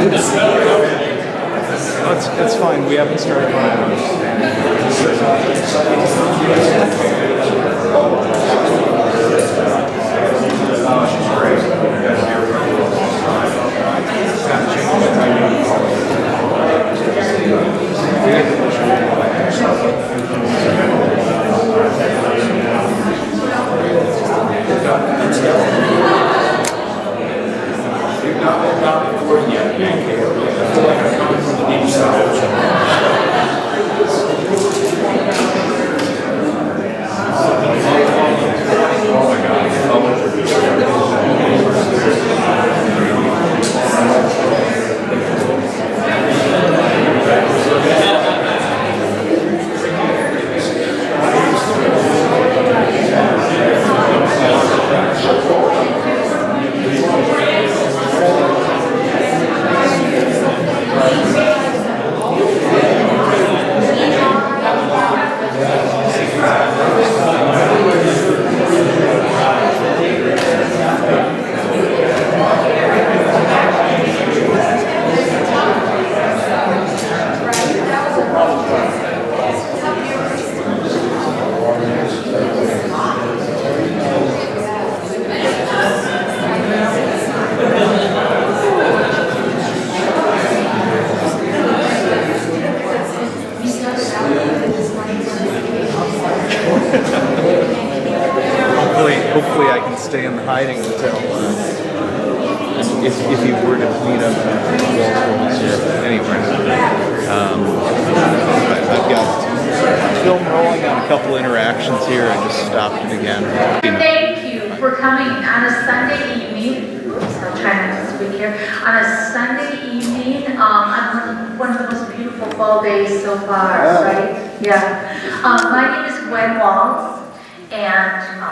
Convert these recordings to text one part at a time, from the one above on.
It's fine. We haven't started running. Hopefully I can stay in the hiding until if you were to meet up Walz or anywhere. I've got film rolling on a couple interactions here. I just stopped it again. Thank you for coming on a Sunday evening. Oops, I'll try not to speak here. On a Sunday evening, on one of the most beautiful fall days so far, right? Yeah. My name is Walz, and I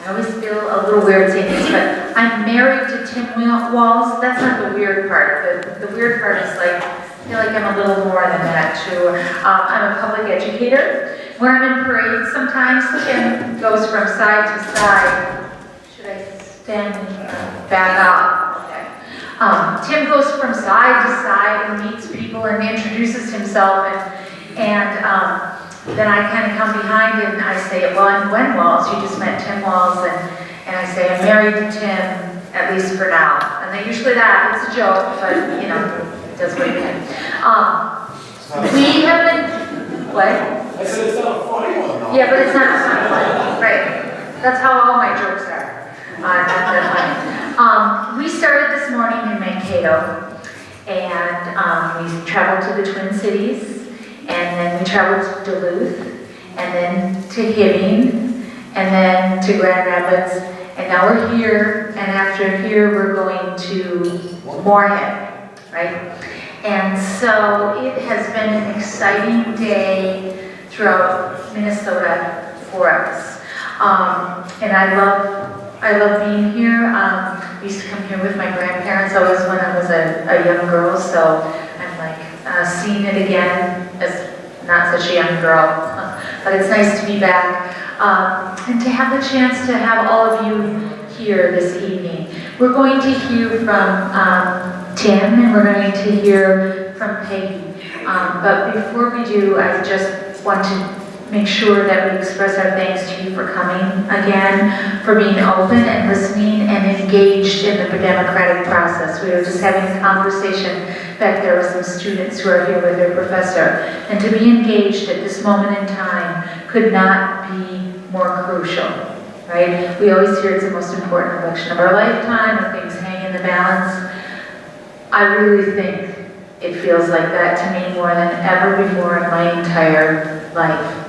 always feel a little weird saying this, but I'm married to Tim Walz. That's not the weird part. The weird part is like, I feel like I'm a little more than that too. I'm a public educator. When I'm in parades, sometimes Tim goes from side to side. Should I stand back up? Okay. Tim goes from side to side and meets people and introduces himself, and then I kind of come behind it and I say, well, I'm Gwen Walz. You just met Tim Walz, and I say, I'm married to Tim, at least for now. And they usually laugh. It's a joke, but you know, it does what it can. We have been, what? I said it's not a funny one, though. Yeah, but it's not a funny one, right? That's how all my jokes are. We started this morning in Mankato, and we traveled to the Twin Cities. And then we traveled to Duluth, and then to Hibbing, and then to Grand Rapids, and now we're here, and after here we're going to Moorhead, right? And so it has been an exciting day throughout Minnesota for us. And I love being here. I used to come here with my grandparents always when I was a young girl, so I'm like, seeing it again as not such a young girl, but it's nice to be back and to have the chance to have all of you here this evening. We're going to hear from Tim, and we're going to hear from Peggy. But before we do, I just want to make sure that we express our thanks to you for coming again, for being open and listening and engaged in the democratic process. We were just having a conversation back there with some students who are here with their professor, and to be engaged at this moment in time could not be more crucial, right? We always hear it's the most important election of our lifetime, and things hang in the balance. I really think it feels like that to me more than ever before in my entire life.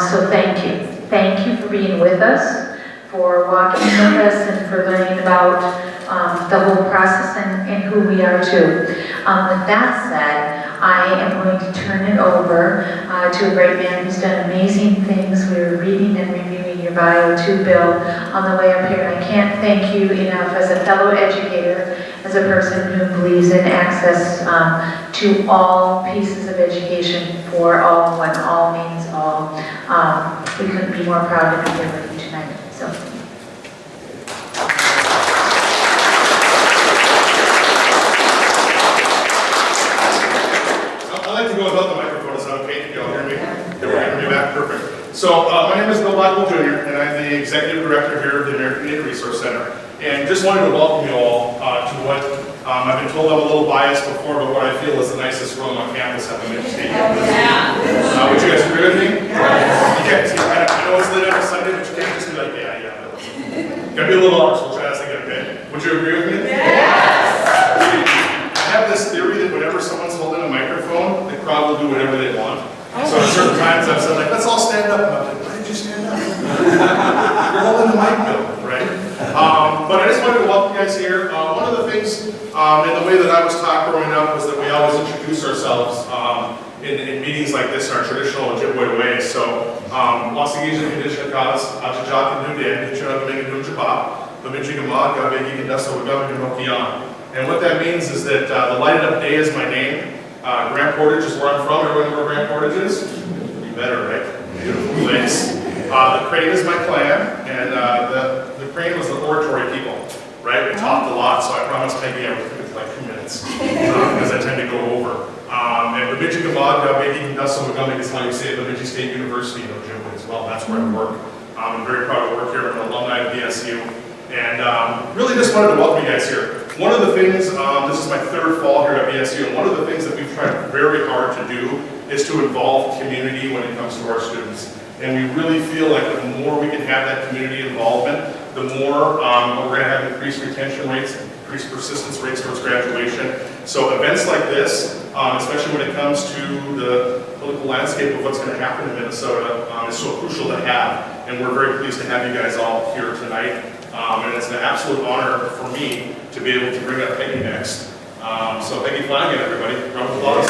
So thank you. Thank you for being with us, for walking with us, and for learning about the whole process and who we are too. With that said, I am going to turn it over to a great man who's done amazing things. We were reading and reviewing your bio too, Bill, on the way up here. And I can't thank you enough as a fellow educator, as a person who believes in access to all pieces of education for all, when all means all. We couldn't be more proud to be here with you tonight. So. So my name is Bill Blackwell Jr., and I'm the Executive Director here at the American Indian Resource Center. And just wanted to welcome you all to what I've been told I'm a little biased before, but what I feel is the nicest room on campus at the Bemiji State University. Would you guys agree with me? Yes. I know it's late on a Sunday, but you can't just be like, yeah. Gotta be a little honest. We'll try this again, okay? Would you agree with me? Yes. I have this theory that whenever someone's holding a microphone, the crowd will do whatever they want. So at certain times I've said, like, let's all stand up. And I'm like, why did you stand up? You're holding the mic, Bill, right? But I just wanted to welcome you guys here. One of the things in the way that I was taught growing up was that we always introduce ourselves in meetings like this in our traditional Ojibwe way. So, Wasigija Condition Cause, Achajak and Nudan, Nichunag Ming and Nujaba, Bemiji Gamad, Gabegi Kandaso, Gabegi Nokian. And what that means is that the lighted up day is my name. Grand Portage is where I'm from. Everyone know where Grand Portage is? You better, right? Beautiful place. The Crane is my clan, and the Crane was the oratory people, right? We talked a lot, so I promised Peggy I would keep it to like 2 minutes, because I tend to go over. And Bemiji Gamad, Gabegi Kandaso, Gabegi is how you say it, Bemiji State University in Ojibwe as well. That's where I work. I'm very proud to work here. I'm an alumni of BSU. And really just wanted to welcome you guys here. One of the things, this is my third fall here at BSU, and one of the things that we've tried very hard to do is to involve community when it comes to our students. And we really feel like the more we can have that community involvement, the more we're going to have increased retention rates, increased persistence rates towards graduation. So events like this, especially when it comes to the political landscape of what's going to happen in Minnesota, is so crucial to have. And we're very pleased to have you guys all here tonight. And it's an absolute honor for me to be able to bring up Peggy next. So Peggy Flanagan, everybody. Round of applause.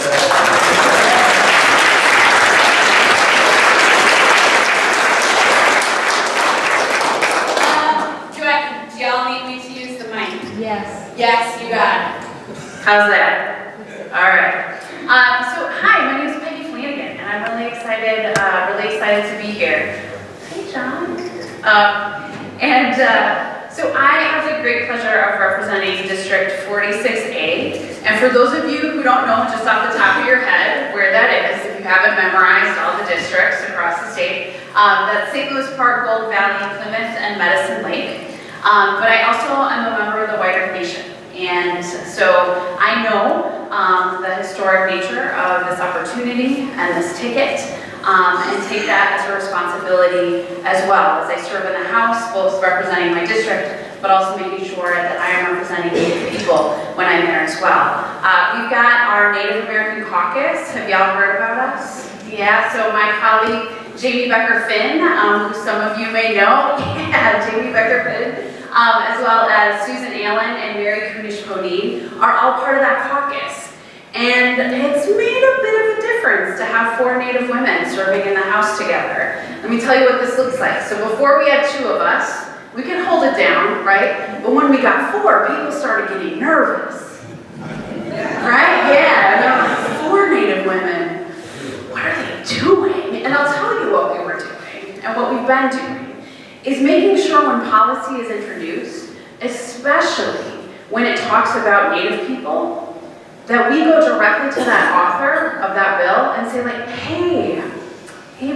Do y'all need me to use the mic? Yes. Yes, you got it. How's that? All right. So hi, my name is Peggy Flanagan, and I'm really excited to be here. Hey, John. So I have the great pleasure of representing District 46A. And for those of you who don't know just off the top of your head where that is, if you haven't memorized all the districts across the state, that's St. Louis Park, Gold Valley, Plymouth, and Medicine Lake. But I also am a member of the White Nation. And so I know the historic nature of this opportunity and this ticket, and take that as a responsibility as well as I serve in the House, both representing my district, but also making sure that I am representing Native people when I'm there as well. We've got our Native American Caucus. Have y'all heard about us? Yeah, so my colleague, Jamie Becker-Finn, who some of you may know, Jamie Becker-Finn, as well as Susan Allen and Mary Kunish-Podine, are all part of that caucus. And it's made a bit of a difference to have 4 Native women serving in the House together. Let me tell you what this looks like. So before we had 2 of us, we could hold it down, right? But when we got 4, people started getting nervous. Right? Yeah, 4 Native women. What are they doing? And I'll tell you what we were doing and what we've been doing is making sure when policy is introduced, especially when it talks about Native people, that we go directly to that author of that bill and say like, hey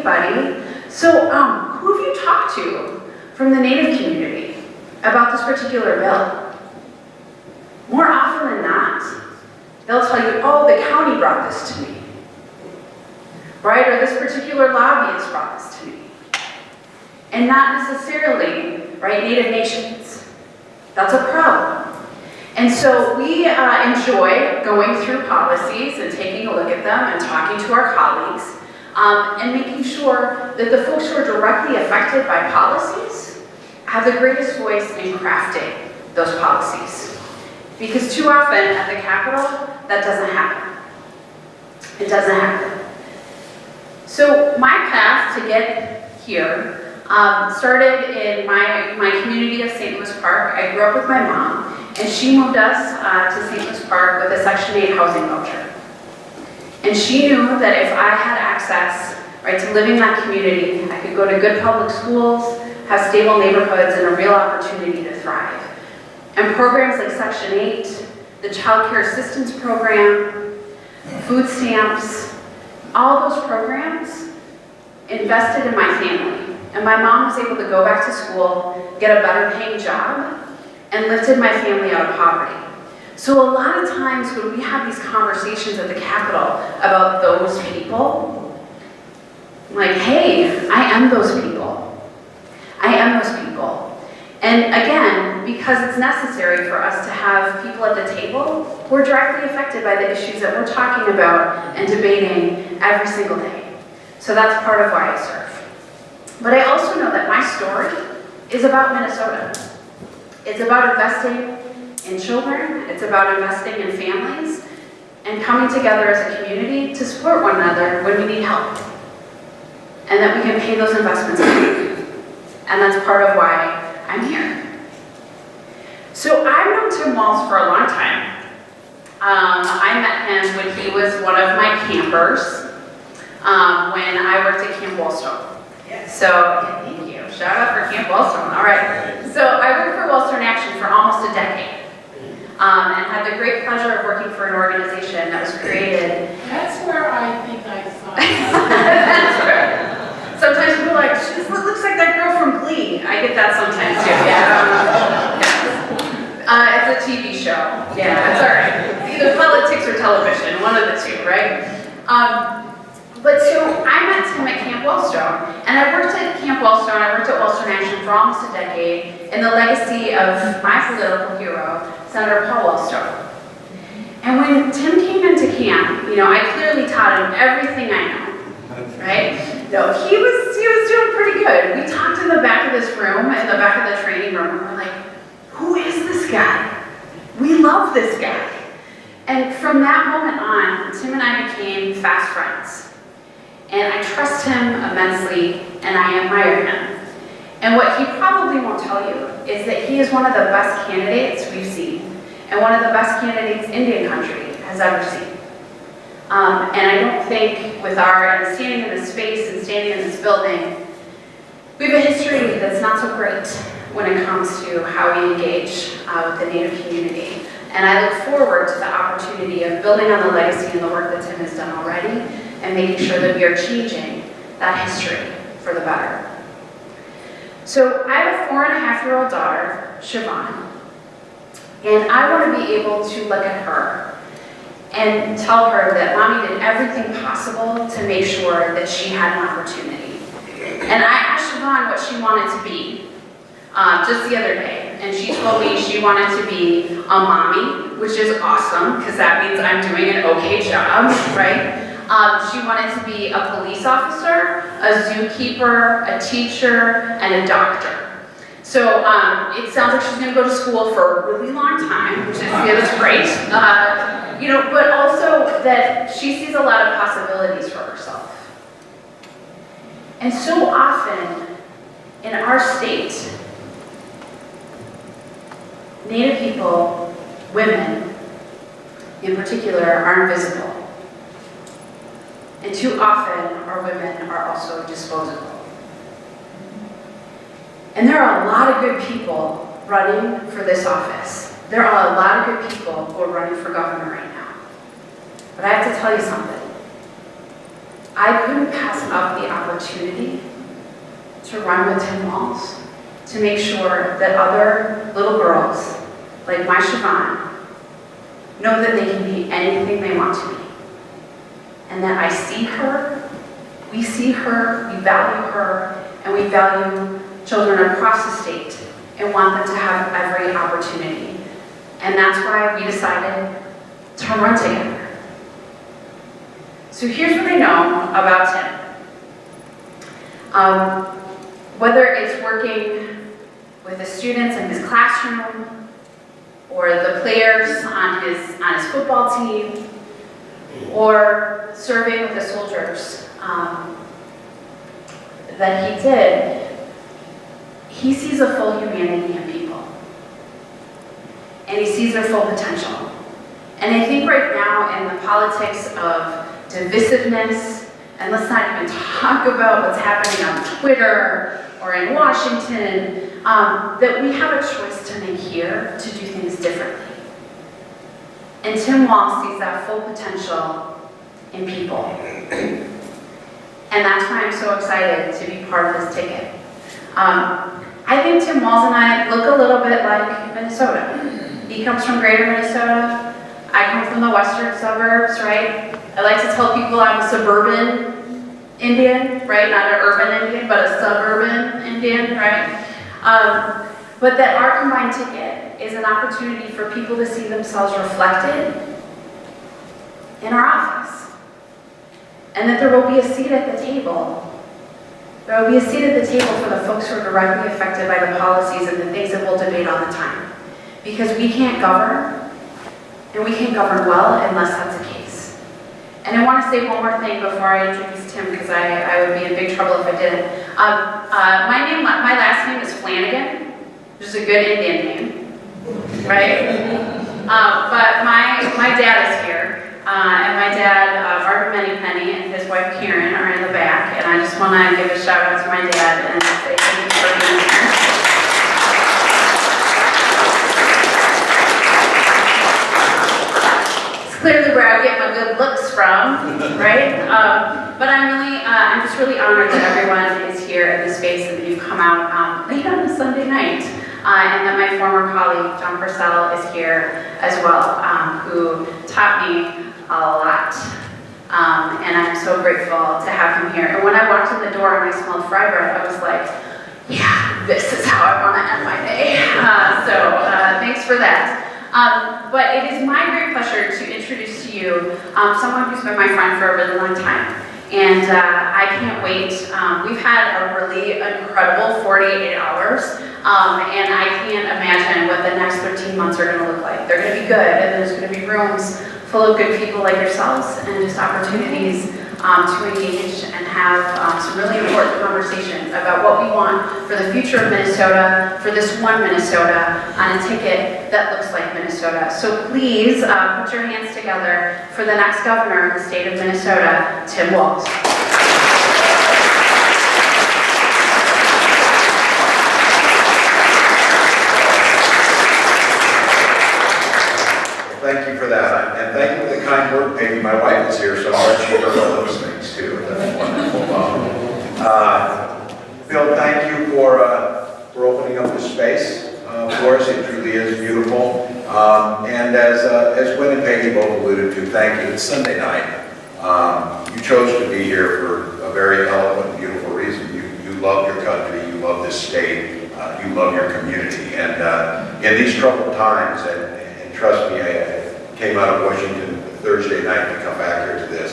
buddy, so who have you talked to from the Native community about this particular bill? More often than not, they'll tell you, oh, the county brought this to me, right? Or this particular lobbyist brought this to me. And not necessarily, right, Native nations. That's a problem. And so we enjoy going through policies and taking a look at them and talking to our colleagues and making sure that the folks who are directly affected by policies have the greatest voice in crafting those policies. Because too often at the Capitol, that doesn't happen. It doesn't happen. So my path to get here started in my community of St. Louis Park. I grew up with my mom, and she moved us to St. Louis Park with a Section 8 housing voucher. And she knew that if I had access, right, to living in that community, I could go to good public schools, have stable neighborhoods, and a real opportunity to thrive. And programs like Section 8, the Child Care Assistance Program, food stamps, all those programs invested in my family. And my mom was able to go back to school, get a better paying job, and lifted my family out of poverty. So a lot of times when we have these conversations at the Capitol about those people, I'm like, hey, I am those people. I am those people. And again, because it's necessary for us to have people at the table, we're directly affected by the issues that we're talking about and debating every single day. So that's part of why I serve. But I also know that my story is about Minnesota. It's about investing in children, it's about investing in families, and coming together as a community to support one another when we need help. And that we can pay those investments back. And that's part of why I'm here. So I've known Tim Walz for a long time. I met him when he was one of my campers when I worked at Camp Wallstone. So, thank you. Shout out for Camp Wallstone. All right. So I worked for Wallstone Action for almost a decade. And had the great pleasure of working for an organization that was created. That's where I think I saw it. That's right. Sometimes people are like, this looks like that girl from Glee. I get that sometimes too. Yeah. It's a TV show. Yeah, it's all right. Either politics or television, one of the two, right? But so I met Tim at Camp Wallstone, and I worked at Camp Wallstone, I worked at Wallstone Action for almost a decade in the legacy of my political hero, Senator Paul Wallstone. And when Tim came into camp, I clearly taught him everything I know, right? No, he was doing pretty good. We talked in the back of this room, in the back of the training room, and we're like, who is this guy? We love this guy. And from that moment on, Tim and I became fast friends. And I trust him immensely, and I admire him. And what he probably won't tell you is that he is one of the best candidates we've seen, and one of the best candidates Indian country has ever seen. And I don't think with our standing in this space and standing in this building, we have a history that's not so great when it comes to how we engage with the Native community. And I look forward to the opportunity of building on the legacy and the work that Tim has done already, and making sure that we are changing that history for the better. So I have a 4.5-year-old daughter, Siobhan, and I want to be able to look at her and tell her that Mommy did everything possible to make sure that she had an opportunity. And I asked Siobhan what she wanted to be just the other day, and she told me she wanted to be a mommy, which is awesome, because that means I'm doing an okay job, right? She wanted to be a police officer, a zookeeper, a teacher, and a doctor. So it sounds like she's going to go to school for a really long time, which is that's great. But also that she sees a lot of possibilities for herself. And so often in our state, Native people, women in particular, are invisible. And too often, our women are also disposable. And there are a lot of good people running for this office. There are a lot of good people who are running for governor right now. But I have to tell you something. I couldn't pass up the opportunity to run with Tim Walz to make sure that other little girls, like my Siobhan, know that they can be anything they want to be. And that I see her, we see her, we value her, and we value children across the state and want them to have every opportunity. And that's why we decided to run together. So here's what I know about Tim. Whether it's working with the students in his classroom, or the players on his football team, or serving with the soldiers that he did, he sees a full humanity in people. And he sees their full potential. And I think right now in the politics of divisiveness, and let's not even talk about what's happening on Twitter or in Washington, that we have a choice to make here to do things differently. And Tim Walz sees that full potential in people. And And that's why I'm so excited to be part of this ticket. I think Tim Walz and I look a little bit like Minnesota. He comes from greater Minnesota. I come from the western suburbs, right? I like to tell people I'm a suburban Indian, right? Not an urban Indian, but a suburban Indian, right? But that our combined ticket is an opportunity for people to see themselves reflected in our office. And that there will be a seat at the table. There will be a seat at the table for the folks who are directly affected by the policies and the things that we'll debate all the time. Because we can't govern, and we can't govern well unless that's the case. And I want to say one more thing before I introduce Tim, because I would be in big trouble if I didn't. My last name is Flanagan, which is a good Indian name, right? But my dad is here. And my dad, Bemiji and his wife Karen are in the back, and I just want to give a shout out to my dad and say thank you for being here. It's clearly where I get my good looks from, right? But I'm just really honored that everyone is here in the space and that you've come out late on a Sunday night. And that my former colleague, John Purcell, is here as well, who taught me a lot. And I'm so grateful to have him here. And when I walked in the door and I smelled fry bread, I was like, yeah, this is how I want to end my day. Thanks for that. But it is my great pleasure to introduce to you someone who's been my friend for a really long time. And I can't wait. We've had a really incredible 48 hours. And I can't imagine what the next 13 months are going to look like. They're going to be good, and there's going to be rooms full of good people like yourselves, and just opportunities to engage and have some really important conversations about what we want for the future of Minnesota, for this one Minnesota, on a ticket that looks like Minnesota. So please put your hands together for the next governor of the state of Minnesota, Tim Walz. Thank you for that, and thank you for the kind word. Maybe my wife is here, so I'll let you hear all those things too. That's wonderful. Bill, thank you for opening up this space for us. It truly is beautiful. And as Gwen and Peggy both alluded to, thank you. It's Sunday night. You chose to be here for a very eloquent, beautiful reason. You love your country. You love this state. You love your community. And in these troubled times, and trust me, I came out of Washington Thursday night to come back here to this.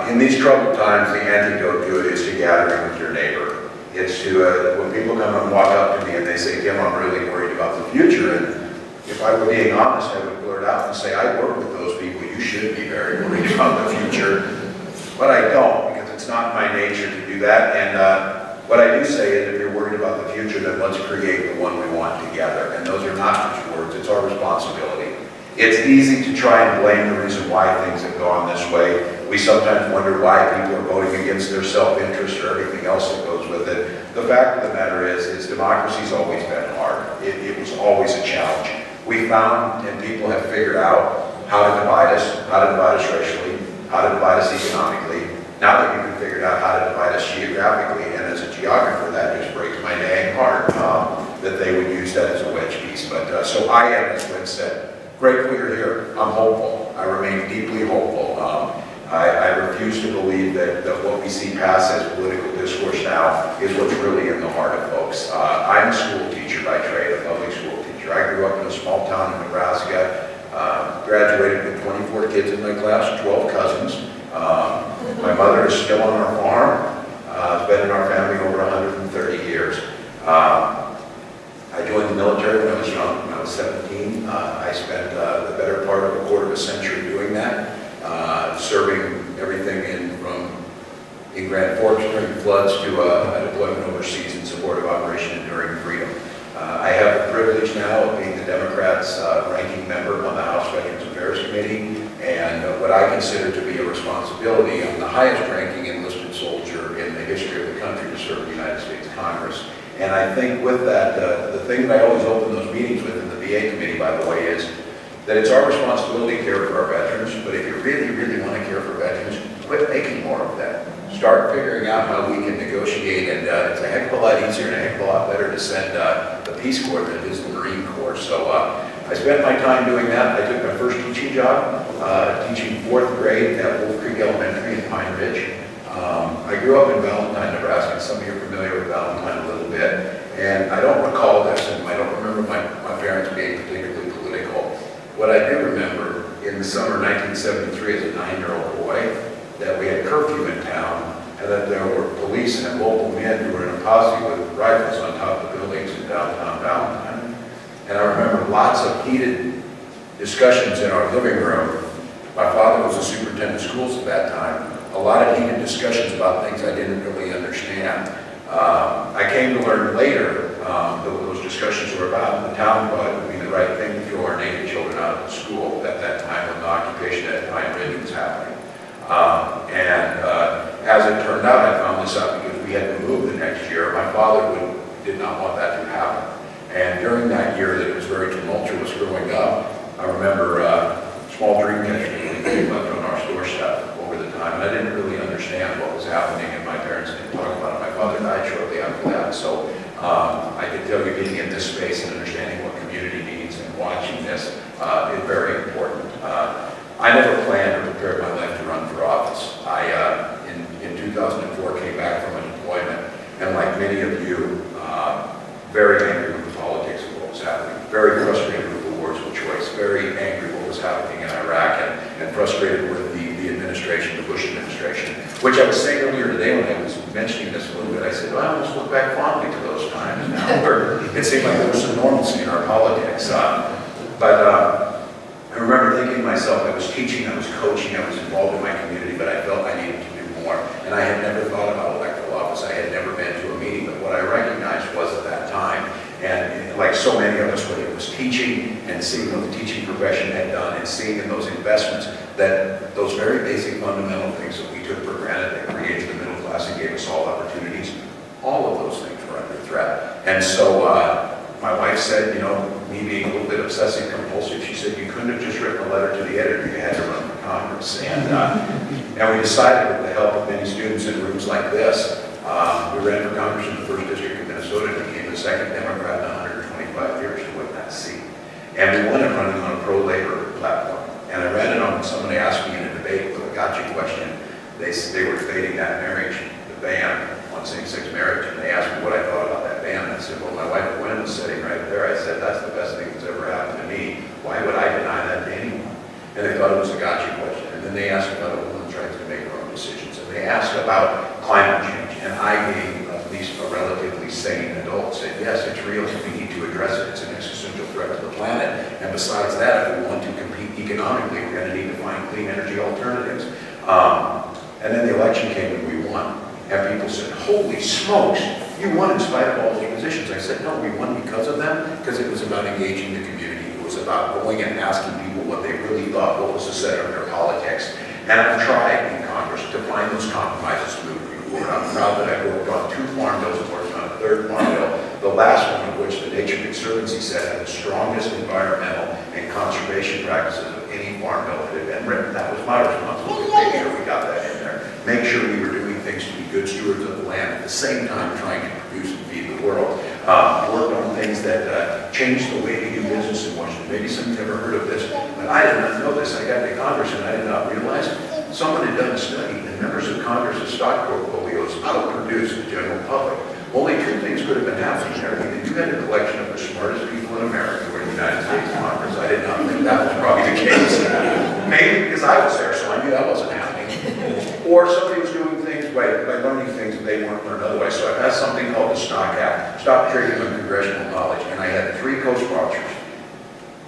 In these troubled times, the antidote to it is to gathering with your neighbor. It's to, when people come and walk up to me and they say, Tim, I'm really worried about the future. And if I were being honest, I would blurt out and say, I work with those people. You should be very worried about the future. But I don't, because it's not my nature to do that. And what I do say is, if you're worried about the future, then let's create the one we want together. And those are not just words, it's our responsibility. It's easy to try and blame the reason why things have gone this way. We sometimes wonder why people are voting against their self-interest or everything else that goes with it. The fact of the matter is democracy's always been hard. It was always a challenge. We found, and people have figured out, how to divide us racially, how to divide us economically. Now that we've figured out how to divide us geographically, and as a geographer, that just breaks my dang heart that they would use that as a wedge piece. But so I am, as Lynn said, grateful you're here. I'm hopeful. I remain deeply hopeful. I refuse to believe that what we see pass as political discourse now is what's really in the heart of folks. I'm a school teacher by trade, a public school teacher. I grew up in a small town in Nebraska, graduated with 24 kids in my class, 12 cousins. My mother is still on our farm. It's been in our family over 130 years. I joined the military when I was young, when I was 17. I spent the better part of a quarter of a century doing that, serving everything in Grand Forks during floods to a deployment overseas in support of Operation Enduring Freedom. I have the privilege now of being the Democrats' ranking member on the House Veterans Affairs Committee, and what I consider to be a responsibility. I'm the highest ranking enlisted soldier in the history of the country to serve the United States Congress. And I think with that, the thing that I always open those meetings with in the VA committee, by the way, is that it's our responsibility to care for our veterans, but if you really, really want to care for veterans, quit making more of that. Start figuring out how we can negotiate, and it's a heck of a lot easier and a heck of a lot better to send the Peace Corps than it is the Marine Corps. So I spent my time doing that. I took my first teaching job, teaching 4th grade at Wolf Creek Elementary in Pine Ridge. I grew up in Valentine, Nebraska, and some of you are familiar with Valentine a little bit. And I don't recall this, and I don't remember my parents being particularly political. What I do remember, in the summer of 1973, as a 9-year-old boy, that we had curfew in town, and that there were police and local men who were in a posse with rifles on top of the buildings in downtown Valentine. And I remember lots of heated discussions in our living room. My father was a superintendent of schools at that time. A lot of heated discussions about things I didn't really understand. I came to learn later what those discussions were about. The town thought it would be the right thing to throw our Native children out of the school at that time when the occupation at Pine Ridge was happening. As it turned out, I found this out because we had to move the next year. My father did not want that to happen. And during that year that it was very tumultuous growing up, I remember small dream catchers being left on our doorstep over the time. And I didn't really understand what was happening, and my parents didn't talk about it. My father died shortly after that. So I can tell you being in this space and understanding what community needs and watching this is very important. I never planned or prepared my life to run for office. In 2004, came back from a deployment, and like many of you, very angry with the politics of what was happening, very frustrated with the wars of choice, very angry what was happening in Iraq, and frustrated with the administration, the Bush administration, which I was saying earlier today when I was mentioning this a little bit. I said, well, I almost look back fondly to those times now, where it seemed like there was some normalcy in our politics. I remember thinking to myself, I was teaching, I was coaching, I was involved in my community, but I felt I needed to do more. And I had never thought about electoral office. I had never been to a meeting, but what I recognized was at that time, and like so many of us, when it was teaching and seeing what the teaching profession had done and seeing in those investments that those very basic fundamental things that we took for granted that created the middle class and gave us all opportunities, all of those things were under threat. And so my wife said, you know, me being a little bit obsessive compulsive, she said, you couldn't have just written a letter to the editor, you had to run for Congress. And we decided, with the help of many students in rooms like this, we ran for Congress in the 1st District of Minnesota and became the 2nd Democrat in 125 years to win that seat. And we won it running on a pro-labor platform. And I ran it on when somebody asked me in a debate with a gotcha question. They were debating that marriage, the ban on same-sex marriage, and they asked me what I thought about that ban. I said, well, my wife Gwen was sitting right there. I said, that's the best thing that's ever happened to me. Why would I deny that to anyone? And they thought it was a gotcha question. And then they asked about a woman's right to make her own decisions. And they asked about climate change. And I, being at least a relatively sane adult, said, yes, it's real. We need to address it. It's an existential threat to the planet. And besides that, if we want to compete economically, we're going to need to find clean energy alternatives. And then the election came and we won. And people said, holy smokes, you won in spite of all those positions. I said, no, we won because of them, because it was about engaging the community. It was about going and asking people what they really thought, what was the center of their politics. And I've tried in Congress to find those compromises to move people forward. I'm proud that I worked on 2 farm bills and worked on a 3rd farm bill, the last one of which the Nature Conservancy said had the strongest environmental and conservation practices of any farm bill that had been written. That was my responsibility to make sure we got that in there. Make sure we were doing things to be good stewards of the land, at the same time trying to produce and feed the world. Worked on things that changed the way we do business in Washington. Maybe some of you have ever heard of this, but I did not know this. I got to Congress and I did not realize someone had done a study, and members of Congress's stock portfolios outproduced the general public. Only 2 things could have been happening there. Either you had a collection of the smartest people in America who were in the United States Congress. I did not think that was probably the case. Maybe because I was there, so I knew that wasn't happening. Or somebody was doing things by learning things that they weren't learned otherwise. So I passed something called the Stock Act, Stop Trading on Congressional Knowledge, and I had 3 co-sponsors.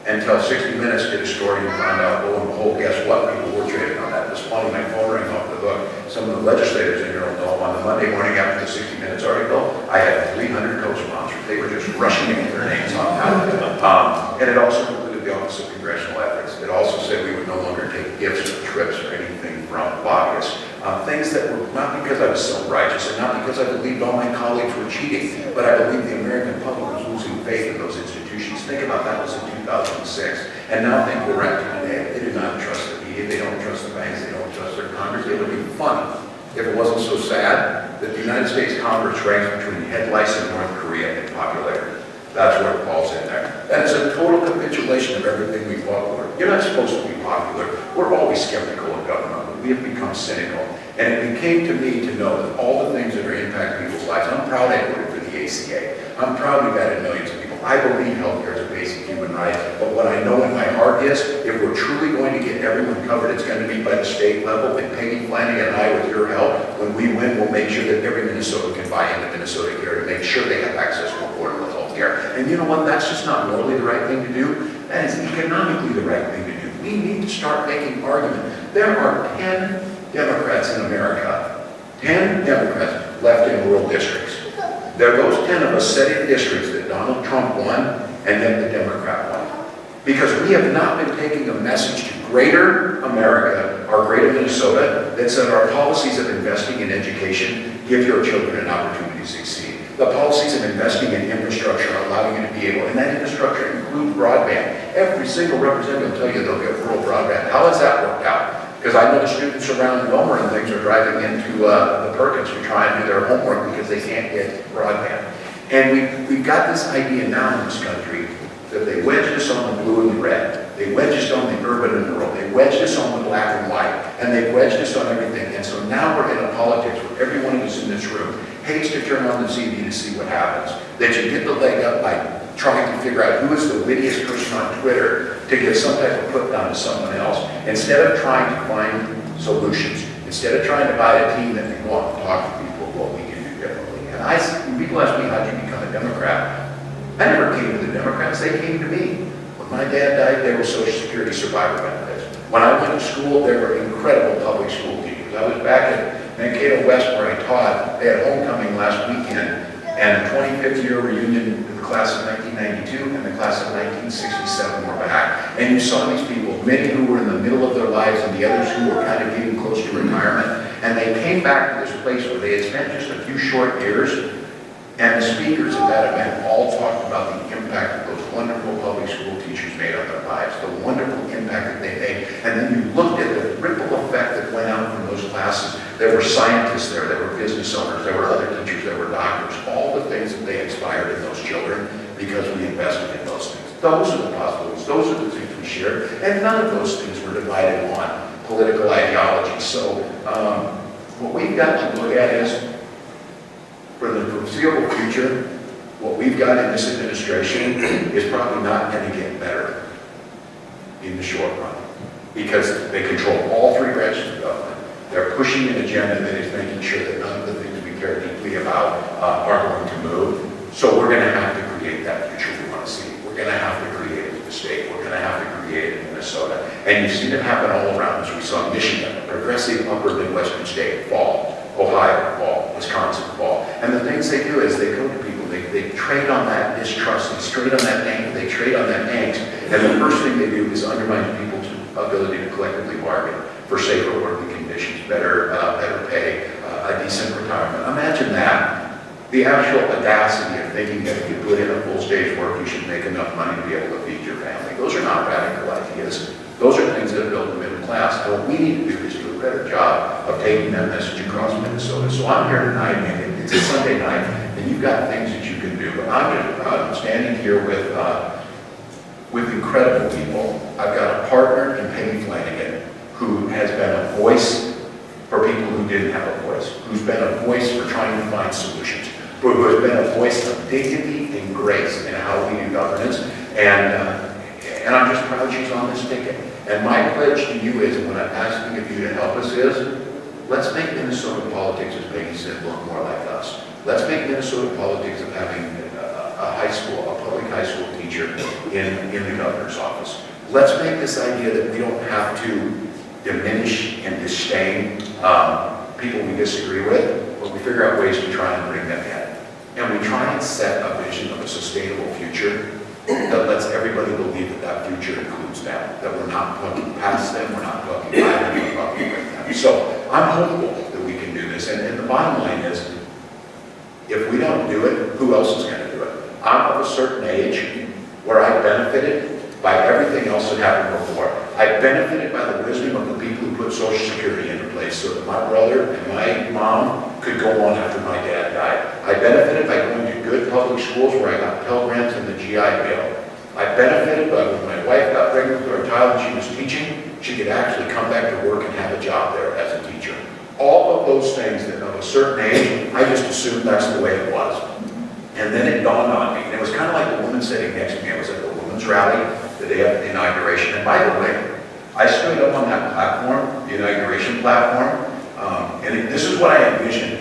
Until 60 Minutes did a story and found out, lo and behold, guess what? People were trading on that. This morning, my phone rang off the hook. Some of the legislators in here will know on the Monday morning after the 60 Minutes article, I had 300 co-sponsors. They were just rushing to get their names on that. And it also included the Office of Congressional Ethics. It also said we would no longer take gifts or trips or anything from lobbyists. Things that were not because I was self-righteous and not because I believed all my colleagues were cheating, but I believed the American public was losing faith in those institutions. Think about that was in 2006. And now think we're at today. They do not trust the media. They don't trust the banks. They don't trust their Congress, it would be fun if it wasn't so sad that the United States Congress ranks between head lice and North Korea in popularity. That's where it falls in there. And it's a total capitulation of everything we fought for. You're not supposed to be popular. We're always skeptical of government, but we have become cynical. And it came to me to know that all the things that are impacting people's lives, I'm proud I voted for the ACA. I'm proud we've added millions of people. I believe healthcare is a basic human right, but what I know in my heart is, if we're truly going to get everyone covered, it's going to be by the state level. And Peggy Flanagan and I, with your help, when we win, we'll make sure that every Minnesota can buy into Minnesota Care to make sure they have access to affordable health care. And you know what? That's just not morally the right thing to do. That is economically the right thing to do. We need to start making arguments. There are 10 Democrats in America, 10 Democrats left in rural districts. There are those 10 of us set in districts that Donald Trump won and then the Democrat won. Because we have not been taking a message to greater America, or greater Minnesota, that said our policies of investing in education give your children an opportunity to succeed. The policies of investing in infrastructure are allowing you to be able, and that infrastructure includes broadband. Every single representative will tell you they'll get rural broadband. How has that worked out? Because I know the students around Wilmer and things are driving into the Perkins to try and do their homework because they can't get broadband. And we've got this idea now in this country that they wedged us on the blue and the red. They wedged us on the urban and rural. They wedged us on the black and white. And they wedged us on everything. And so now we're in a politics where everyone who's in this room hates to turn on the TV to see what happens. That you get the leg up by trying to figure out who is the wittiest person on Twitter to get some type of put down to someone else, instead of trying to find solutions, instead of trying to buy a team that can go out and talk to people what we can do differently. And people ask me, how'd you become a Democrat? I never came to the Democrats, they came to me. When my dad died, there were Social Security survivor benefits. When I went to school, there were incredible public school teachers. I was back at Mankato West where I taught. They had homecoming last weekend, and the 25th year reunion with the class of 1992 and the class of 1967 were back. And you saw these people, many who were in the middle of their lives and the others who were kind of getting close to retirement. And they came back to this place where they had spent just a few short years. And the speakers at that event all talked about the impact that those wonderful public school teachers made on their lives, the wonderful impact that they made. And then you looked at the ripple effect that went out from those classes. There were scientists there were business owners, there were other teachers, there were doctors, all the things that they inspired in those children because we invested in those things. Those are the possibilities, those are the things we shared, and none of those things were divided on political ideology. So what we've got to look at is, for the foreseeable future, what we've got in this administration is probably not going to get better in the short run, because they control all three branches of government. They're pushing an agenda that is making sure that none of the things we care deeply about are going to move. So we're going to have to create that future we want to see. We're going to have to create it in the state. We're going to have to create it in Minnesota. And you've seen it happen all around us. We saw Michigan, a progressive upper Midwestern state, fall. Ohio, fall. Wisconsin, fall. And the things they do is they go to people, they trade on that distrust, they trade on that anger, they trade on that angst. And the first thing they do is undermine people's ability to collectively bargain for safer working conditions, better pay, a decent retirement. Imagine that. The actual audacity of thinking that if you put in a full day's work, you should make enough money to be able to feed your family. Those are not radical ideas. Those are things that build the middle class. And what we need to do is do a better job of taking that message across Minnesota. So I'm here tonight, and it's a Sunday night, and you've got things that you can do. But I'm just proud. I'm standing here with incredible people. I've got a partner in Peggy Flanagan, who has been a voice for people who didn't have a voice, who's been a voice for trying to find solutions, who has been a voice of dignity and grace in how we do governance. And I'm just proud she's on this ticket. And my pledge to you is, and what I'm asking of you to help us is, let's make Minnesota politics, as Peggy said, look more like us. Let's make Minnesota politics of having a high school, a public high school teacher in the governor's office. Let's make this idea that we don't have to diminish and disdain people we disagree with, but we figure out ways to try and bring them in. And we try and set a vision of a sustainable future that lets everybody believe that that future includes them, that we're not talking past them, we're not talking by them, we're talking with them. So I'm hopeful that we can do this. And the bottom line is, if we don't do it, who else is going to do it? I'm of a certain age where I benefited by everything else that happened before. I benefited by the wisdom of the people who put Social Security into place so that my brother and my mom could go on after my dad died. I benefited by going to good public schools where I got Pell Grants and the GI Bill. I benefited by when my wife got pregnant with our child and she was teaching, she could actually come back to work and have a job there as a teacher. All of those things that of a certain age, I just assumed that's the way it was. And then it dawned on me, and it was kind of like the woman sitting next to me. I was at the women's rally the day of the inauguration, and by the way, I stood up on that platform, the inauguration platform, this is what I envisioned.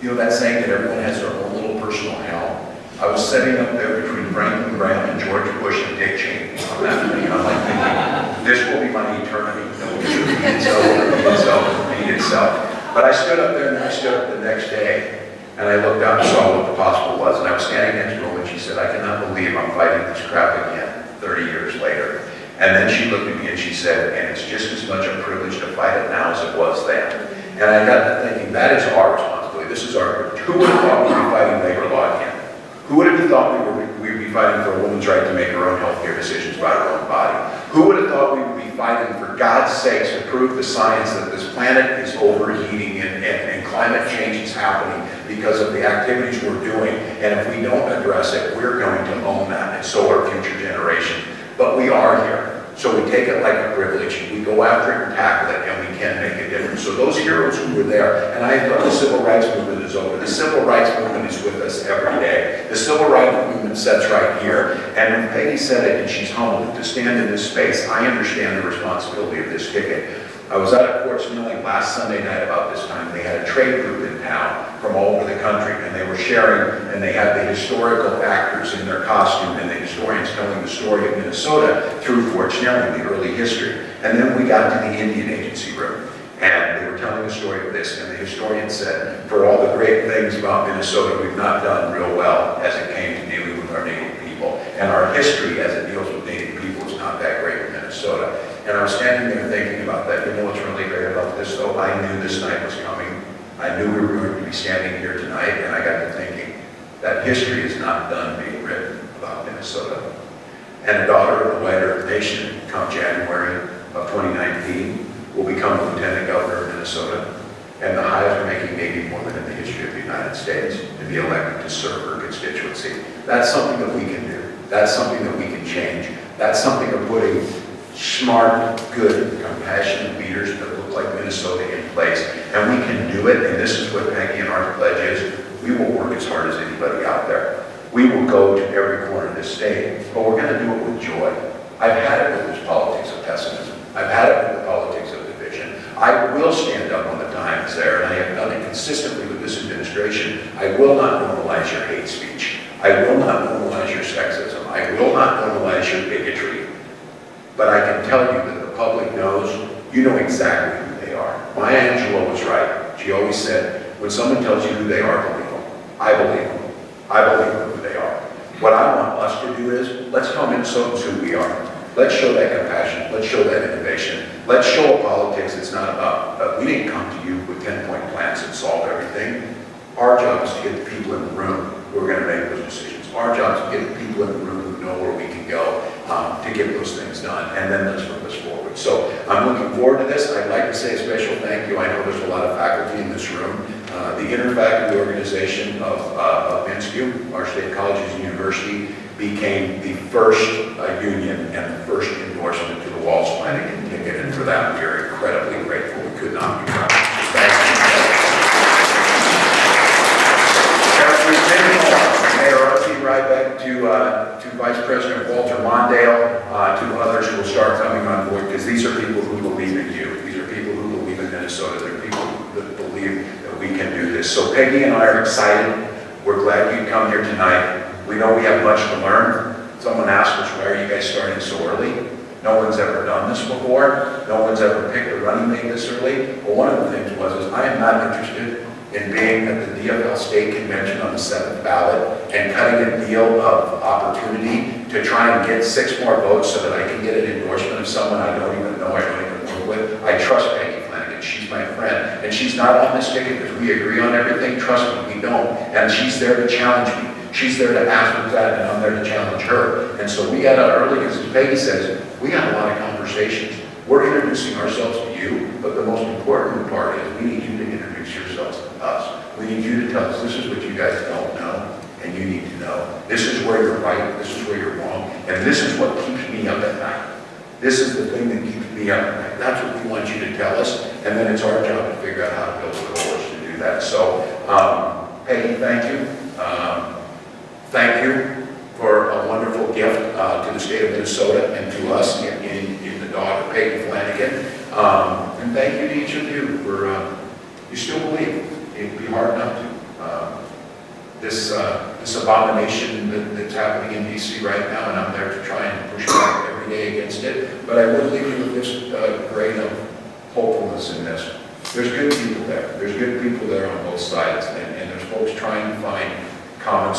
You know that saying that everyone has their own little personal hell? I was sitting up there between Franklin Graham and George Bush and Dick Cheney on that thing. I'm like thinking, this will be my eternity. No, it should repeat itself, repeat itself. But I stood up there, and then I stood up the next day, and I looked out and saw what the possible was, and I was standing next to her when she said, I cannot believe I'm fighting this crap again 30 years later. And then she looked at me and she said, and it's just as much a privilege to fight it now as it was then. And I got to thinking, that is our responsibility. This is our, who would have thought we'd be fighting labor law again? Who would have thought we'd be fighting for a woman's right to make her own healthcare decisions about her own body? Who would have thought we would be fighting, for God's sakes, to prove the science that this planet is overheating and climate change is happening because of the activities we're doing, and if we don't address it, we're going to own that, and so are future generations. But we are here. So we take it like a privilege, we go after it and tackle it, and we can make a difference. So those heroes who were there, and I thought the civil rights movement is over. The civil rights movement is with us every day. The civil rights movement sits right here. And when Peggy said it, and she's humbled to stand in this space, I understand the responsibility of this ticket. I was out at Fort Snelling last Sunday night about this time. They had a trade group in town from all over the country, and they were sharing, and they had the historical actors in their costume and the historians telling the story of Minnesota through Fort Snelling, the early history. And then we got to the Indian Agency room, and they were telling the story of this, and the historian said, for all the great things about Minnesota, we've not done real well as it came to dealing with our Native people. And our history as it deals with Native people is not that great in Minnesota. And I was standing there thinking about that. You know what's really great about this, though? I knew this night was coming. I knew we were going to be standing here tonight, and I got to thinking that history is not done being written about Minnesota. And a daughter of the White Earth Nation, come January of 2019, will become the Lieutenant Governor of Minnesota. And the highest-ranking Native woman in the history of the United States to be elected to serve her constituency. That's something that we can do. That's something that we can change. That's something of putting smart, good, compassionate leaders that look like Minnesota in place. And we can do it, and this is what Peggy and our pledge is. We will work as hard as anybody out there. We will go to every corner of this state, but we're going to do it with joy. I've had it with this politics of pessimism. I've had it with the politics of division. I will stand up when the time is there, and I have done it consistently with this administration. I will not normalize your hate speech. I will not normalize your sexism. I will not normalize your bigotry. But I can tell you that the public knows, you know exactly who they are. Maya Angelou was right. She always said, when someone tells you who they are, believe them. I believe them. I believe them who they are. What I want us to do is, let's tell Minnesotans who we are. Let's show that compassion. Let's show that innovation. Let's show a politics that's not about, we didn't come to you with 10-point plans that solve everything. Our job is to get the people in the room who are going to make those decisions. Our job is to get the people in the room who know where we can go to get those things done, and then let's move us forward. So I'm looking forward to this. I'd like to say a special thank you. I know there's a lot of faculty in this room. The Interfaculty Organization of MSCU, our state colleges and university, became the first union and the first endorsement to the Walz planning ticket, and for that we are incredibly grateful. We could not be proud. Thank you. Mayor Archie, right back to Vice President Walter Mondale, to others who will start coming on board, because these are people who believe in you. These are people who believe in Minnesota. They're people that believe that we can do this. So Peggy and I are excited. We're glad you'd come here tonight. We know we have much to learn. Someone asked us, why are you guys starting so early? No one's ever done this before. No one's ever picked a running mate this early. Well, one of the things was, I am not interested in being at the DFL State Convention on the 7th ballot and cutting a deal of opportunity to try and get 6 more votes so that I can get an endorsement of someone I don't even know, I don't even work with. I trust Peggy Flanagan. She's my friend. And she's not on this ticket because we agree on everything. Trust me, we don't. And she's there to challenge me. She's there to ask me that, and I'm there to challenge her. And so we got out early because, as Peggy says, We had a lot of conversations. We're introducing ourselves to you, but the most important part is we need you to introduce yourselves to us. We need you to tell us, this is what you guys don't know, and you need to know. This is where you're right, this is where you're wrong, and this is what keeps me up at night. This is the thing that keeps me up at night. That's what we want you to tell us, and then it's our job to figure out how to build a coalition to do that. So, Peggy, thank you. Thank you for a wonderful gift to the state of Minnesota and to us in the daughter, Peggy Flanagan. And thank you to each of you for, you still believe. It'd be hard not to. This abomination that's happening in DC right now, and I'm there to try and push back every day against it. But I will leave you with this grain of hopefulness in this. There's good people there. There's good people there on both sides, and there's folks trying to find common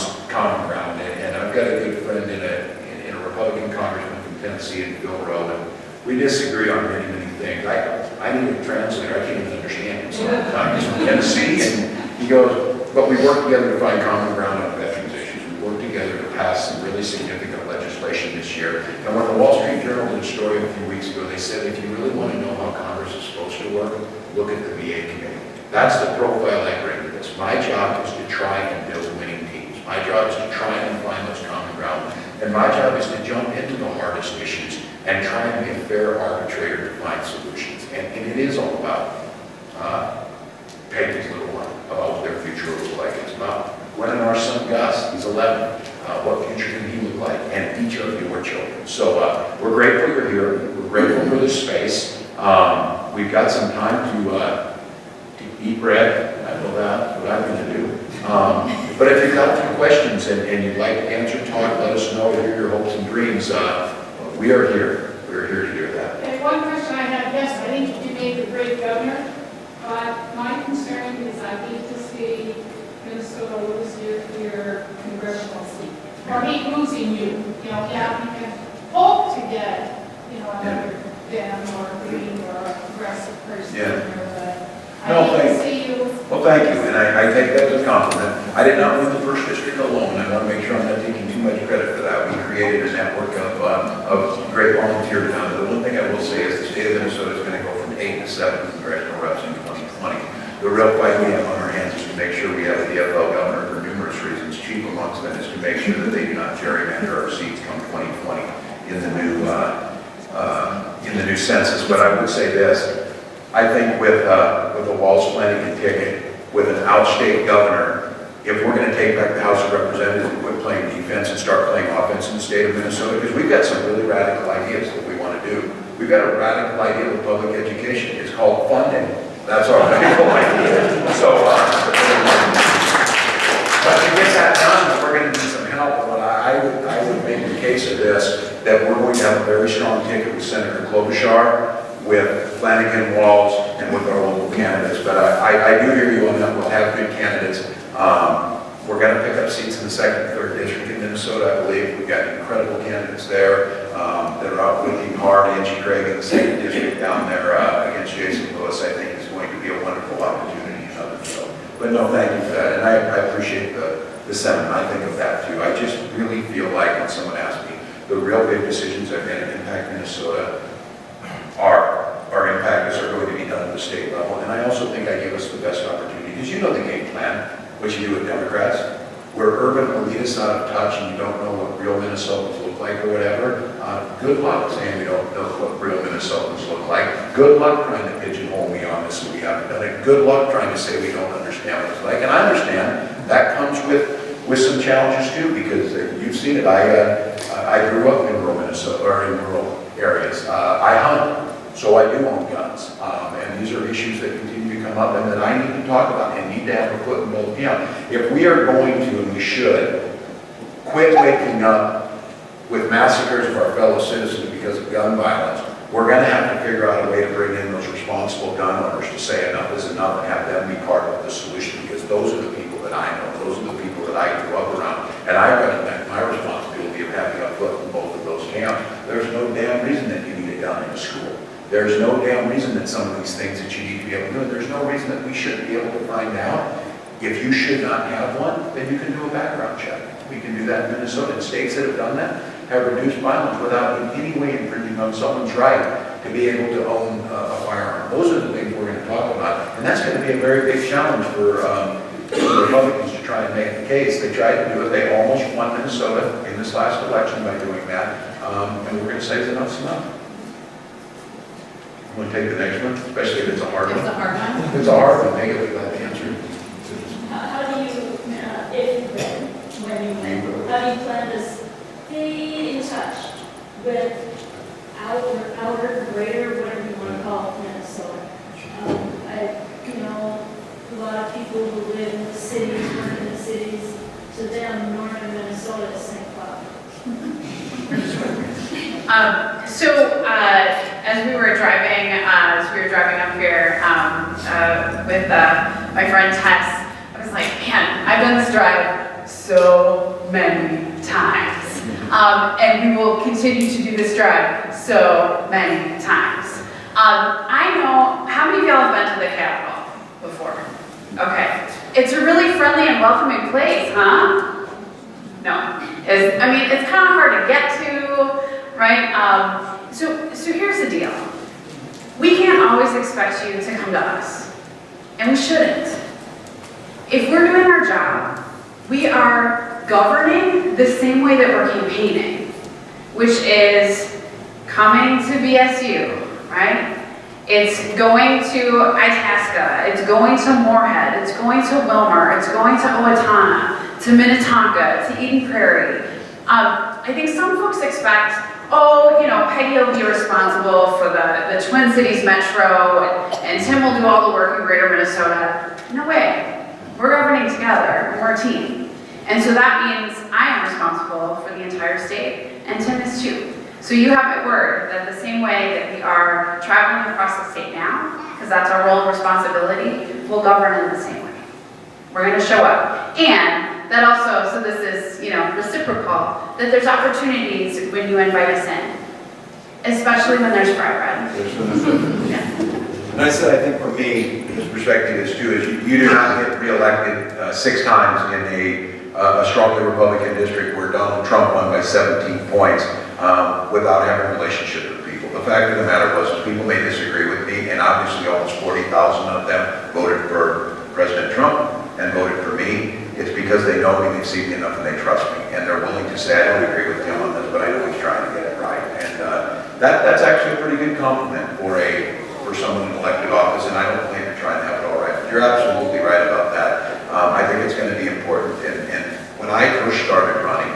ground. And I've got a good friend in a Republican congressman from Tennessee, in Bill Rowe, and we disagree on many, many things. I need a translator. I can't even understand him sometimes. He's from Tennessee, and he goes, but we work together to find common ground on veterans issues. We work together to pass some really significant legislation this year. And when the Wall Street Journal did a story a few weeks ago, they said, if you really want to know how Congress is supposed to work, look at the VA committee. That's the profile I bring to this. My job is to try and build winning teams. My job is to try and find those common ground. And my job is to jump into the hardest issues and try and be a fair arbitrator to find solutions. And it is all about Peggy's little one, about what their future will look like. It's about when our son Gus, he's 11, what future can he look like? And each of you are children. So we're grateful you're here. We're grateful for this space. We've got some time to eat bread. I know that's what I'm going to do. But if you've got a few questions and you'd like to answer, talk, let us know, hear your hopes and dreams. We are here. We're here to hear that. And one question I have, yes, I think you made a great governor, but my concern is I hate to see Minnesota lose your congressional seat. Or hate losing you. You know, yeah, we can hope to get, another Dem or Green or a progressive person here, but No, I hate to see you. Well, thank you, and I take that as a compliment. I did not win the first district alone. I want to make sure I'm not taking too much credit for that. We created a network of great volunteers down there. The one thing I will say is the state of Minnesota is going to go from 8 to 7 congressional reps in 2020. The real fight we have on our hands is to make sure we have a DFL governor for numerous reasons. Chief amongst them is to make sure that they do not gerrymander our seats come 2020 in the new census. But I would say this. I think with a Walz Flanagan ticket, with an outstate governor, if we're going to take back the House of Representatives and quit playing defense and start playing offense in the state of Minnesota, because we've got some really radical ideas that we want to do. We've got a radical idea with public education. It's called funding. That's our radical idea. So, but to get that done, we're going to need some help. But I would make the case of this, that we're going to have a very strong ticket with Senator Klobuchar, with Flanagan, Walz, and with our local candidates. But I do hear you on that. We'll have good candidates. We're going to pick up seats in the 2nd and 3rd district in Minnesota, I believe. We've got incredible candidates there that are out working hard. Angie Craig in the 2nd district down there against Jason Lewis, I think is going to be a wonderful opportunity. But no, thank you for that. And I appreciate the sentiment. I think of that too. I just really feel like when someone asks me, the real big decisions that are going to impact Minnesota our impact are going to be done at the state level. And I also think I give us the best opportunity, because you know the game plan, what you do with Democrats. Where urban elitists out of touch and you don't know what real Minnesotans look like or whatever, good luck saying we don't know what real Minnesotans look like. Good luck trying to pigeonhole me on this and we haven't done it. Good luck trying to say we don't understand what it's like. And I understand that comes with some challenges too, because you've seen it. I grew up in rural Minnesota, or in rural areas. I hunt. So I do own guns, and these are issues that continue to come up and that I need to talk about and need to have a foot in both camps. If we are going to, and we should, quit waking up with massacres of our fellow citizens because of gun violence, we're going to have to figure out a way to bring in those responsible gun owners to say enough is enough and have them be part of the solution, because those are the people that I know, those are the people that I grew up around, and I recognize my responsibility of having a foot in both of those camps. There's no damn reason that you need a gun in a school. There's no damn reason that some of these things that you need to be able to do, and there's no reason that we shouldn't be able to find out. If you should not have one, then you can do a background check. We can do that in Minnesota. In states that have done that, have reduced violence without in any way infringing on someone's right to be able to own a firearm. Those are the things we're going to talk about. And that's going to be a very big challenge for the Republicans to try and make the case. They tried to do it. They almost won Minnesota in this last election by doing that. And we're going to say enough's enough. You want to take the next one, especially if it's a hard one? It's a hard one. If it's a hard one, make it look like the answer. How do you, how do you plan to stay in touch with outer, greater, whatever you want to call it, Minnesota? A lot of people who live in the cities, work in the cities, to them, northern Minnesota is St. Cloud. As we were driving up here with my friend Tess, I was like, man, I've done this drive so many times, and we will continue to do this drive so many times. I know, how many of y'all have been to the Capitol before? Okay, it's a really friendly and welcoming place, huh? No, it's kind of hard to get to, right? So here's the deal. We can't always expect you to come to us, and we shouldn't. If we're doing our job, we are governing the same way that we're campaigning, which is coming to BSU, right? It's going to Itasca, it's going to Moorhead, it's going to Wilmer, it's going to Owatonna, to Minnetonka, to Eden Prairie. I think some folks expect, Peggy will be responsible for the Twin Cities Metro, and Tim will do all the work in Greater Minnesota. No way. We're governing together, and we're a team. And so that means I am responsible for the entire state, and Tim is too. So you have my word that the same way that we are traveling across the state now, because that's our role and responsibility, we'll govern in the same way. We're going to show up. And that also, so this is, reciprocal, that there's opportunities when you invite us in, especially when there's fry bread. Yeah. And I said, I think for me, his perspective is too, is you do not get reelected 6 times in a strongly Republican district where Donald Trump won by 17 points without having a relationship with people. The fact of the matter was, people may disagree with me, and obviously almost 40,000 of them voted for President Trump and voted for me. It's because they know me, they've seen me enough, and they trust me, and they're willing to say, I don't agree with him on this, but I know he's trying to get it right. And that's actually a pretty good compliment for someone in elected office, and I don't think they're trying to have it all right. But you're absolutely right about that. I think it's going to be important. And when I first started running,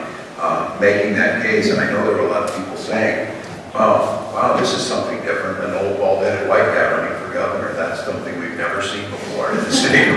making that case, and I know there were a lot of people saying, oh, wow, this is something different than old bald-headed white guy running for governor. That's something we've never seen before in the state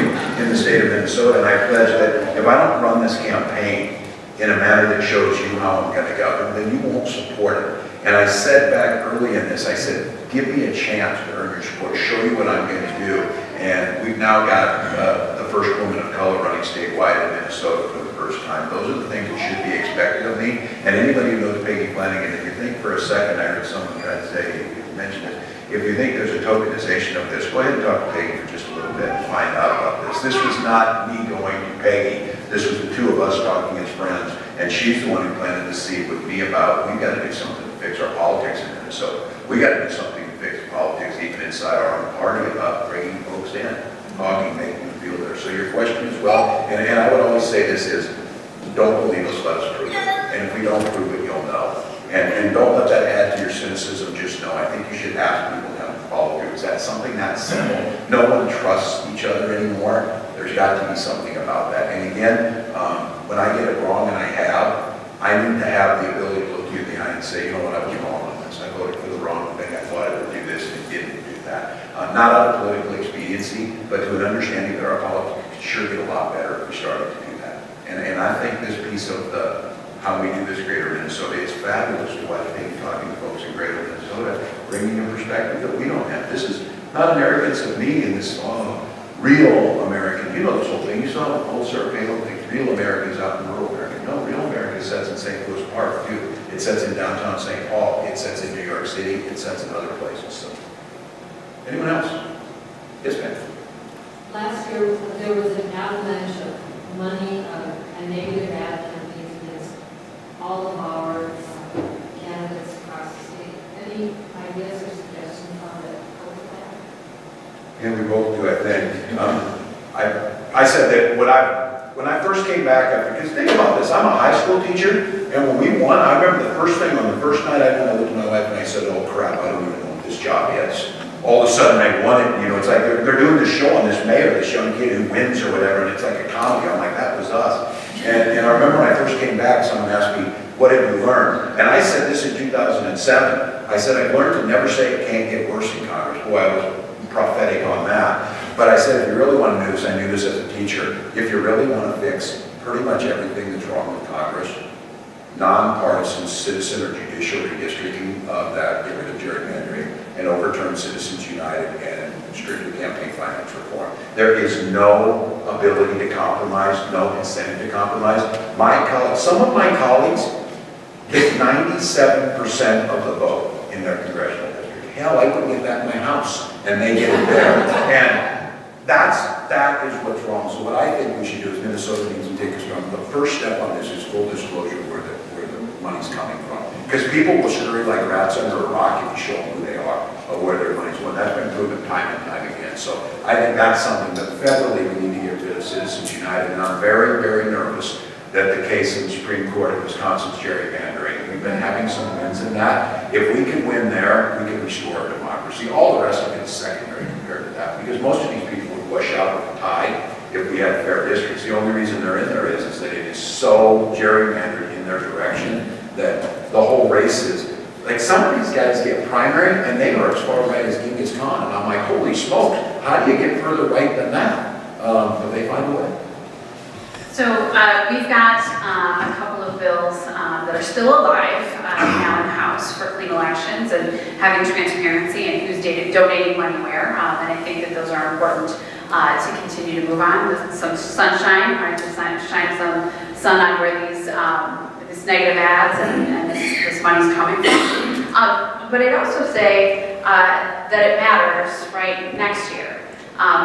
of Minnesota. And I pledge that if I don't run this campaign in a manner that shows you how I'm going to govern, then you won't support it. And I said back early in this, I said, give me a chance to earn your support, show you what I'm going to do. And we've now got the first woman of color running statewide in Minnesota for the first time. Those are the things that should be expected of me. And anybody who knows Peggy Flanagan, if you think for a second, I heard someone try to say, you mentioned it, if you think there's a tokenization of this, go ahead and talk to Peggy for just a little bit and find out about this. This was not me going to Peggy. This was the two of us talking as friends. And she's the one who planted the seed with me about, we've got to do something to fix our politics in Minnesota. We got to do something to fix politics even inside our own party about bringing folks in, talking, making them feel there. So your question is well, and I would always say this is, don't believe us, let us prove it. And if we don't prove it, you'll know. And don't let that add to your cynicism, just know. I think you should ask people to follow through. Is that something that simple? No one trusts each other anymore. There's got to be something about that. And again, when I get it wrong, and I need to have the ability to look you in the eye and say, you know what, I was wrong on this. I voted for the wrong thing. I thought I would do this, and it didn't do that. Not out of political expediency, but to an understanding that our politics could sure get a lot better if we started to do that. And I think this piece of how we do this Greater Minnesota is fabulous to watch me talking to folks in Greater Minnesota, bringing a perspective that we don't have. This is not an arrogance of me in this real American. You know this whole thing. You saw the whole survey of things. Real Americans out in rural America. No, real America sets in St. Louis Park too. It sets in downtown St. Paul. It sets in New York City. It sets in other places. So, anyone else? Yes, ma'am. Last year, there was an avalanche of money and negative ad campaigns against all of our And we both do, I think. I said that when I first came back, because think about this, I'm a high school teacher, and when we won, I remember the first thing on the first night I won, I looked at my wife and I said, oh crap, I don't even know what this job is. All of a sudden I won it, it's like they're doing this show on this mayor, this young kid who wins or whatever, and it's like a comedy. I'm like, that was us. And I remember when I first came back, someone asked me, what have you learned? And I said this in 2007. I said, I've learned to never say it can't get worse in Congress. Boy, I was prophetic on that. But I said, if you really want to do this, I knew this as a teacher, if you really want to fix pretty much everything that's wrong with Congress, nonpartisan citizen or judicial redistricting of that, get rid of gerrymandering, and overturn Citizens United and strictly campaign finance reform. There is no ability to compromise, no incentive to compromise. Some of my colleagues get 97% of the vote in their congressional district. Hell, I wouldn't get that in my house, and they get it there. And that is what's wrong. So what I think we should do is Minnesota needs to take us from. The first step on this is full disclosure where the money's coming from. Because people will scurry like rats under a rock if you show them who they are or where their money's going. That's been proven time and time again. So I think that's something that federally we need to get rid of Citizens United. And I'm very, very nervous that the case in the Supreme Court of Wisconsin's gerrymandering, we've been having some wins in that. If we can win there, we can restore our democracy. All the rest of it is secondary compared to that. Because most of these people would wash out with the tide if we had fair districts. The only reason they're in there is that it is so gerrymandered in their direction that the whole race is, like some of these guys get primary and they are as far right as Genghis Khan. And I'm like, holy smokes, how do you get further right than that? But they find a way. So we've got a couple of bills that are still alive now in the House for clean elections and having transparency and who's donating money where. And I think that those are important to continue to move on with some sunshine, right? To shine some sun on where these negative ads and this money's coming from. But I'd also say that it matters, right, next year.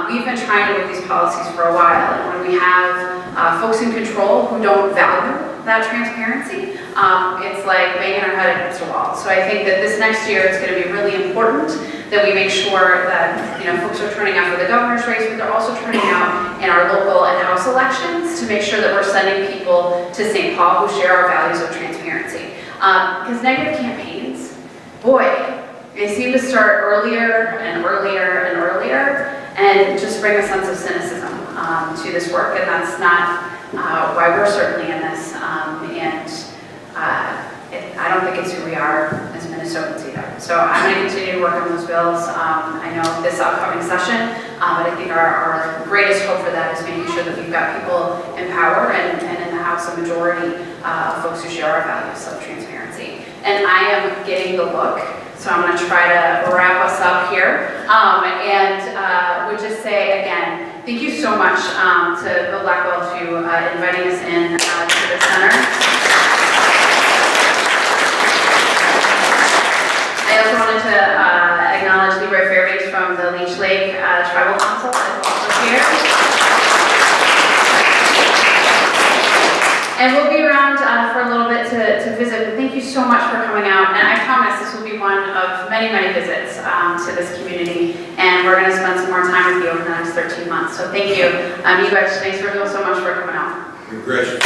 We've been trying to make these policies for a while, and when we have folks in control who don't value that transparency, it's like banging our head against a wall. So I think that this next year it's going to be really important that we make sure that folks are turning out for the governor's race, but they're also turning out in our local and House elections to make sure that we're sending people to St. Paul who share our values of transparency. Because negative campaigns, boy, they seem to start earlier and earlier and earlier, and just bring a sense of cynicism to this work, and that's not why we're certainly in this. I don't think it's who we are as Minnesotans either. So I'm going to continue to work on those bills. I know this upcoming session, but I think our greatest hope for that is making sure that we've got people in power and in the House a majority of folks who share our values of transparency. And I am getting the look. So I'm going to try to wrap us up here and would just say again, thank you so much to Bill Blackwell to inviting us in to the center. I also wanted to acknowledge Leroy Fairbanks from the Leech Lake Tribal Council is also here. And we'll be around for a little bit to visit, but thank you so much for coming out. And I promise this will be one of many, many visits to this community. And we're going to spend some more time with you over the next 13 months. So thank you. You guys, thanks so much for coming out. You're gracious.